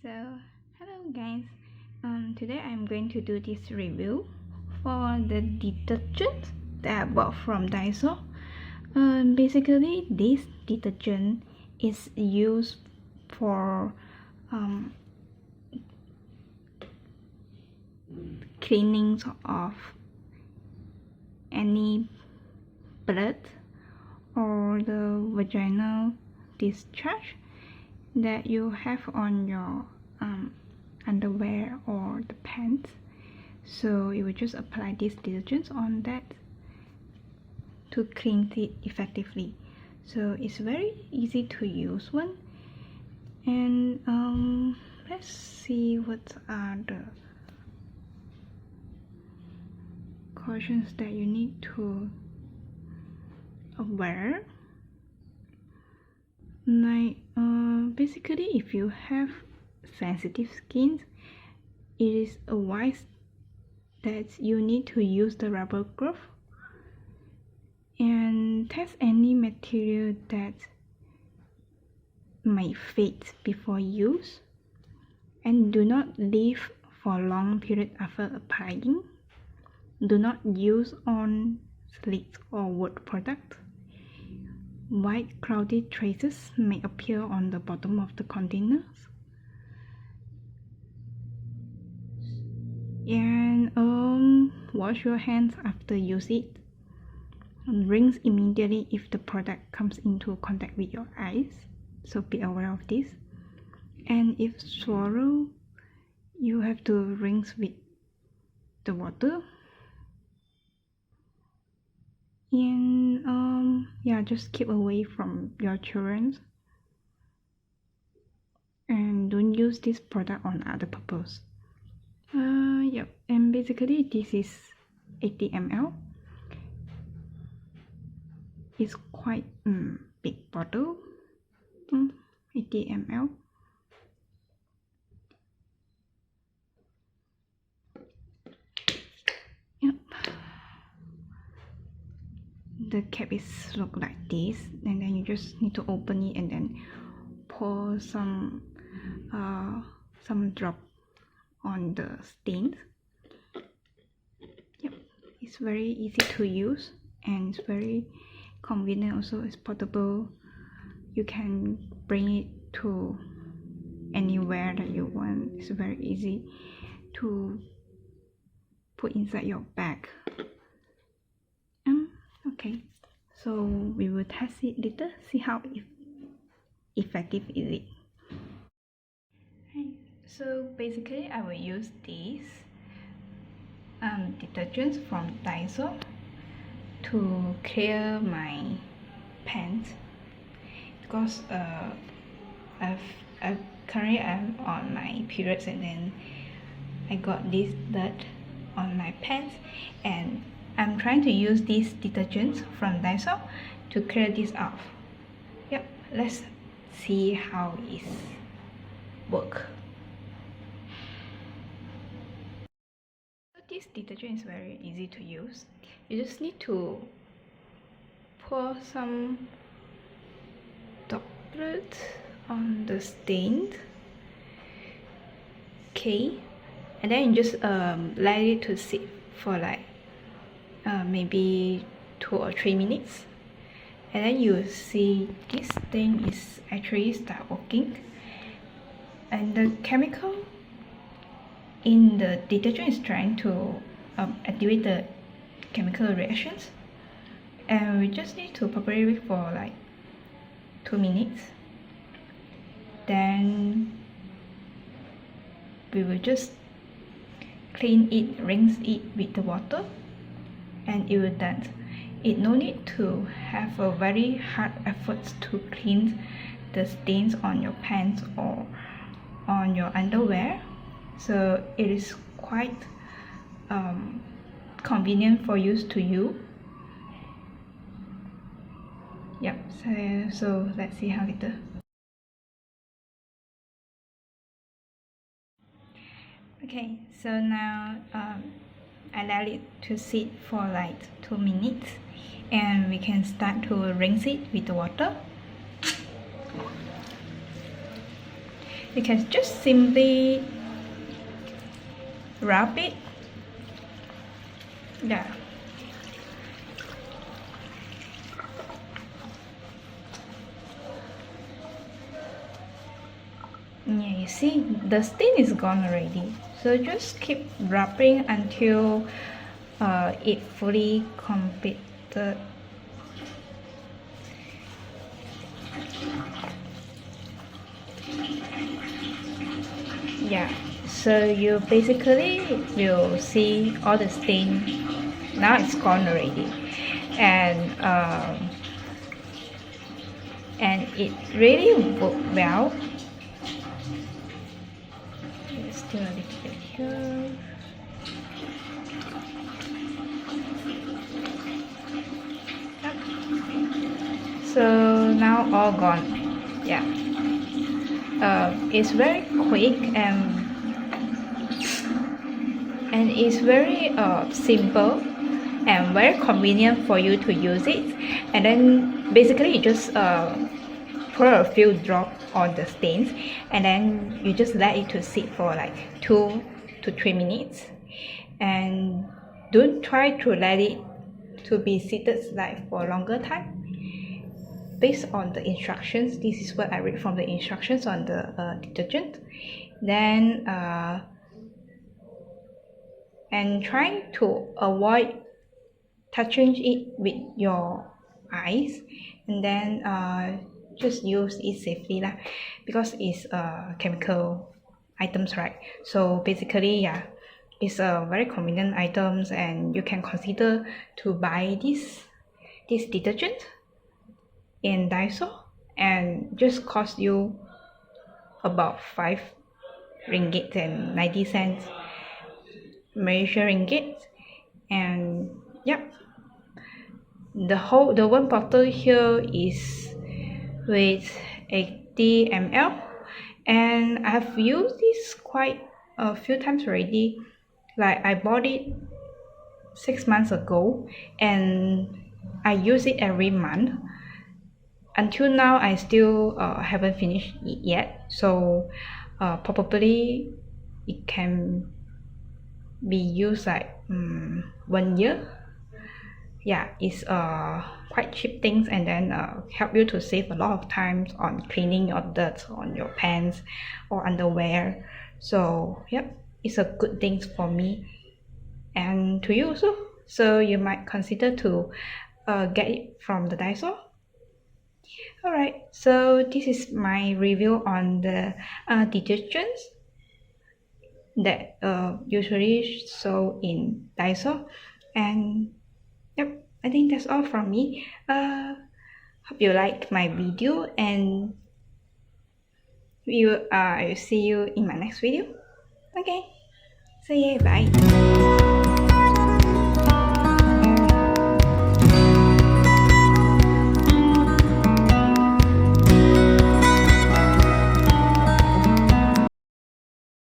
So hello guys, today I'm going to do this review for the detergent that I bought from Daiso. Basically this detergent is used for cleaning of any blood or the vaginal discharge that you have on your underwear or the pants. So you will just apply this detergent on that to clean it effectively. So it's very easy to use one. And let's see what are the cautions that you need to wear. Like basically if you have sensitive skin, it is advised that you need to use the rubber glove and test any material that may fade before use, and do not leave for a long period after applying. Do not use on sleek or wood products. White cloudy traces may appear on the bottom of the containers. And wash your hands after use it. Rinse immediately if the product comes into contact with your eyes, so be aware of this. And if swallow, you have to rinse with the water. And yeah, just keep away from your children and don't use this product on other purpose. Yep, and basically this is 80 ml. It's quite big bottle, 80 ml. Yep. The cap is look like this, and then you just need to open it and then pour some drop on the stains. Yep, it's very easy to use and it's very convenient. Also, it's portable. You can bring it to anywhere that you want. It's very easy to put inside your bag. Okay, so we will test it later, see how effective is it. So basically I will use these detergents from Daiso to clear my pants, because currently I'm on my periods, and then I got this dirt on my pants, and I'm trying to use these detergents from Daiso to clear this off. Yep, let's see how it works. This detergent is very easy to use. You just need to pour some droplet on the stain. Okay, and then you just let it to sit for like maybe 2 or 3 minutes, and then you will see this thing is actually start working, and the chemical in the detergent is trying to activate the chemical reactions, and we just need to properly wait for like 2 minutes. Then we will just clean it, rinse it with the water, and it will done. It no need to have a very hard effort to clean the stains on your pants or on your underwear, so it is quite convenient for use to you. Yep, so let's see how later. Okay, so now I let it to sit for like 2 minutes, and we can start to rinse it with the water. you can just simply rub it. Yeah. Yeah, you see, the stain is gone already. So just keep rubbing until it fully completed. Yeah, so you basically will see all the stain. Now it's gone already, and it really worked well. Let's do a little bit here. So now all gone. Yeah. It's very quick and it's very simple and very convenient for you to use it. And then basically you just pour a few drops on the stains, and then you just let it to sit for like 2 to 3 minutes, and don't try to let it to be seated like for a longer time. Based on the instructions, this is what I read from the instructions on the detergent. Then and try to avoid touching it with your eyes, and then just use it safely lah, because it's chemical items, right? So basically, yeah, it's a very convenient items, and you can consider to buy this detergent in Daiso, and just cost you about 5 ringgit and 90 cents Malaysia ringgit. And yep, the one bottle here is with 80 ml, and I've used this quite a few times already. Like I bought it 6 months ago, and I use it every month. Until now, I still haven't finished it yet, so probably it can be used like 1 year. Yeah, it's quite cheap things, and then help you to save a lot of time on cleaning your dirt on your pants or underwear. So yep, it's a good thing for me and to you also. So you might consider to get it from the Daiso. Alright, so this is my review on the detergents that usually sold in Daiso. And yep, I think that's all from me. Hope you like my video, and I will see you in my next video. Okay, see ya, bye.